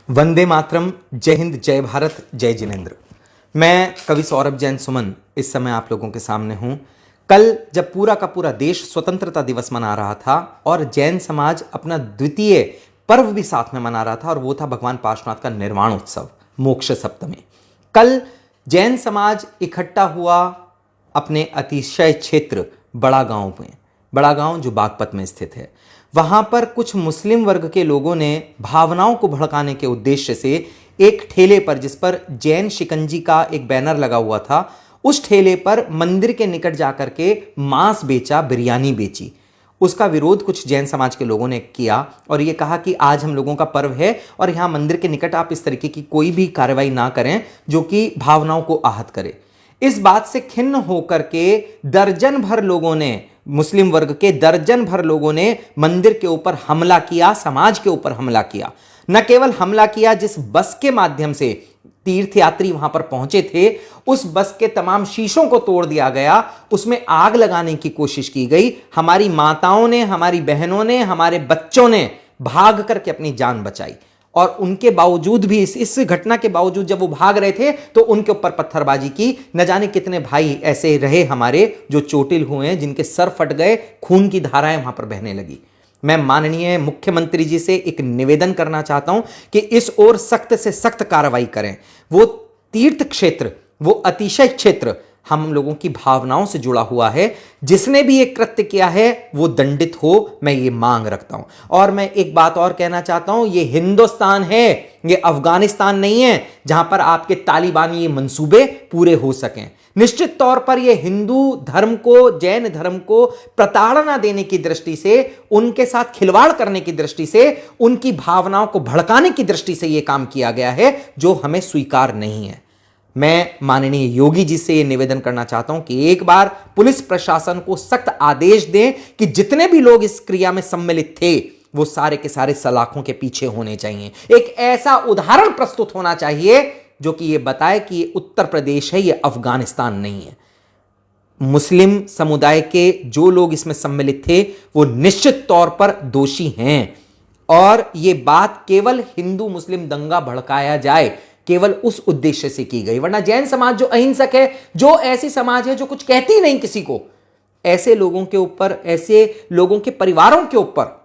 वंदे मातरम। जय हिंद, जय भारत, जय जिनेंद्र। मैं कवि सौरभ जैन सुमन इस समय आप लोगों के सामने हूं। कल जब पूरा का पूरा देश स्वतंत्रता दिवस मना रहा था और जैन समाज अपना द्वितीय पर्व भी साथ में मना रहा था, और वो था भगवान पार्श्वनाथ का निर्वाण उत्सव, मोक्ष सप्तमी। कल जैन समाज इकट्ठा हुआ अपने अतिशय क्षेत्र बड़ा गांव में। बड़ा गांव जो बागपत में स्थित है, वहां पर कुछ मुस्लिम वर्ग के लोगों ने भावनाओं को भड़काने के उद्देश्य से एक ठेले पर, जिस पर जैन शिकंजी का एक बैनर लगा हुआ था, उस ठेले पर मंदिर के निकट जाकर के मांस बेचा, बिरयानी बेची। उसका विरोध कुछ जैन समाज के लोगों ने किया और ये कहा कि आज हम लोगों का पर्व है और यहां मंदिर के निकट आप इस तरीके की कोई भी कार्रवाई ना करें जो कि भावनाओं को आहत करे। इस बात से खिन्न होकर के दर्जन भर लोगों ने, मुस्लिम वर्ग के दर्जन भर लोगों ने मंदिर के ऊपर हमला किया, समाज के ऊपर हमला किया। न केवल हमला किया, जिस बस के माध्यम से तीर्थयात्री वहां पर पहुंचे थे, उस बस के तमाम शीशों को तोड़ दिया गया, उसमें आग लगाने की कोशिश की गई। हमारी माताओं ने, हमारी बहनों ने, हमारे बच्चों ने भाग करके अपनी जान बचाई, और उनके बावजूद भी, इस घटना के बावजूद जब वो भाग रहे थे तो उनके ऊपर पत्थरबाजी की। न जाने कितने भाई ऐसे रहे हमारे जो चोटिल हुए हैं, जिनके सर फट गए, खून की धाराएं वहां पर बहने लगी। मैं माननीय मुख्यमंत्री जी से एक निवेदन करना चाहता हूं कि इस ओर सख्त से सख्त कार्रवाई करें। वो तीर्थ क्षेत्र, वो अतिशय क्षेत्र हम लोगों की भावनाओं से जुड़ा हुआ है। जिसने भी ये कृत्य किया है वो दंडित हो, मैं ये मांग रखता हूं। और मैं एक बात और कहना चाहता हूं, ये हिंदुस्तान है, ये अफगानिस्तान नहीं है जहां पर आपके तालिबानी ये मंसूबे पूरे हो सकें। निश्चित तौर पर यह हिंदू धर्म को, जैन धर्म को प्रताड़ना देने की दृष्टि से, उनके साथ खिलवाड़ करने की दृष्टि से, उनकी भावनाओं को भड़काने की दृष्टि से यह काम किया गया है, जो हमें स्वीकार नहीं है। मैं माननीय योगी जी से यह निवेदन करना चाहता हूं कि एक बार पुलिस प्रशासन को सख्त आदेश दें कि जितने भी लोग इस क्रिया में सम्मिलित थे वो सारे के सारे सलाखों के पीछे होने चाहिए। एक ऐसा उदाहरण प्रस्तुत होना चाहिए जो कि यह बताए कि यह उत्तर प्रदेश है, यह अफगानिस्तान नहीं है। मुस्लिम समुदाय के जो लोग इसमें सम्मिलित थे वो निश्चित तौर पर दोषी हैं, और यह बात केवल हिंदू मुस्लिम दंगा भड़काया जाए, केवल उस उद्देश्य से की गई। वरना जैन समाज जो अहिंसक है, जो ऐसी समाज है जो कुछ कहती नहीं किसी को, ऐसे लोगों के ऊपर, ऐसे लोगों के परिवारों के ऊपर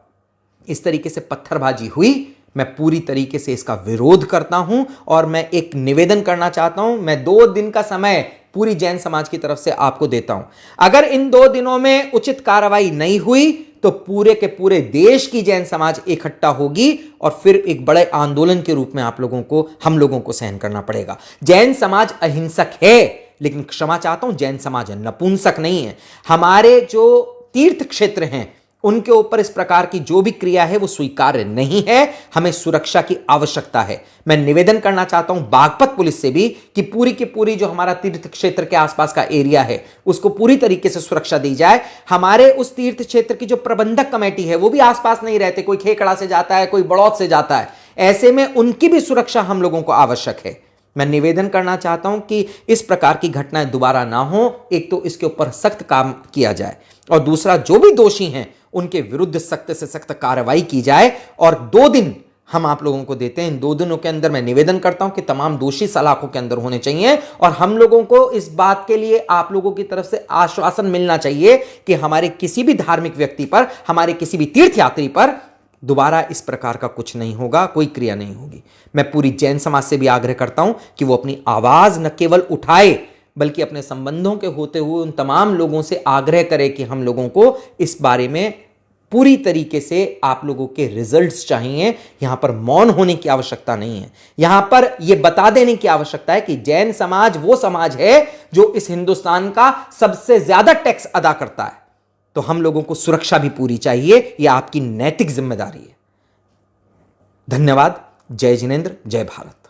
इस तरीके से पत्थरबाजी हुई, मैं पूरी तरीके से इसका विरोध करता हूं। और मैं एक निवेदन करना चाहता हूं, मैं 2 दिन का समय पूरी जैन समाज की तरफ से आपको देता हूं। अगर इन 2 दिनों में उचित कार्रवाई नहीं हुई तो पूरे के पूरे देश की जैन समाज इकट्ठा होगी और फिर एक बड़े आंदोलन के रूप में आप लोगों को, हम लोगों को सहन करना पड़ेगा। जैन समाज अहिंसक है, लेकिन क्षमा चाहता हूं, जैन समाज नपुंसक नहीं है। हमारे जो तीर्थ क्षेत्र हैं उनके ऊपर इस प्रकार की जो भी क्रिया है वो स्वीकार्य नहीं है। हमें सुरक्षा की आवश्यकता है। मैं निवेदन करना चाहता हूं बागपत पुलिस से भी कि पूरी की पूरी जो हमारा तीर्थ क्षेत्र के आसपास का एरिया है उसको पूरी तरीके से सुरक्षा दी जाए। हमारे उस तीर्थ क्षेत्र की जो प्रबंधक कमेटी है वो भी आसपास नहीं रहते, कोई खेकड़ा से जाता है, कोई बड़ौत से जाता है, ऐसे में उनकी भी सुरक्षा हम लोगों को आवश्यक है। मैं निवेदन करना चाहता हूं कि इस प्रकार की घटनाएं दोबारा ना हो। एक तो इसके ऊपर सख्त काम किया जाए, और दूसरा जो भी दोषी हैं उनके विरुद्ध सख्त से सख्त कार्रवाई की जाए। और 2 दिन हम आप लोगों को देते हैं, इन 2 दिनों के अंदर मैं निवेदन करता हूं कि तमाम दोषी सलाखों के अंदर होने चाहिए, और हम लोगों को इस बात के लिए आप लोगों की तरफ से आश्वासन मिलना चाहिए कि हमारे किसी भी धार्मिक व्यक्ति पर, हमारे किसी भी तीर्थयात्री पर दोबारा इस प्रकार का कुछ नहीं होगा, कोई क्रिया नहीं होगी। मैं पूरी जैन समाज से भी आग्रह करता हूं कि वो अपनी आवाज न केवल उठाए बल्कि अपने संबंधों के होते हुए उन तमाम लोगों से आग्रह करे कि हम लोगों को इस बारे में पूरी तरीके से आप लोगों के रिजल्ट्स चाहिए। यहां पर मौन होने की आवश्यकता नहीं है। यहां पर यह बता देने की आवश्यकता है कि जैन समाज वो समाज है जो इस हिंदुस्तान का सबसे ज्यादा टैक्स अदा करता है, तो हम लोगों को सुरक्षा भी पूरी चाहिए। यह आपकी नैतिक जिम्मेदारी है। धन्यवाद। जय जिनेंद्र, जय भारत।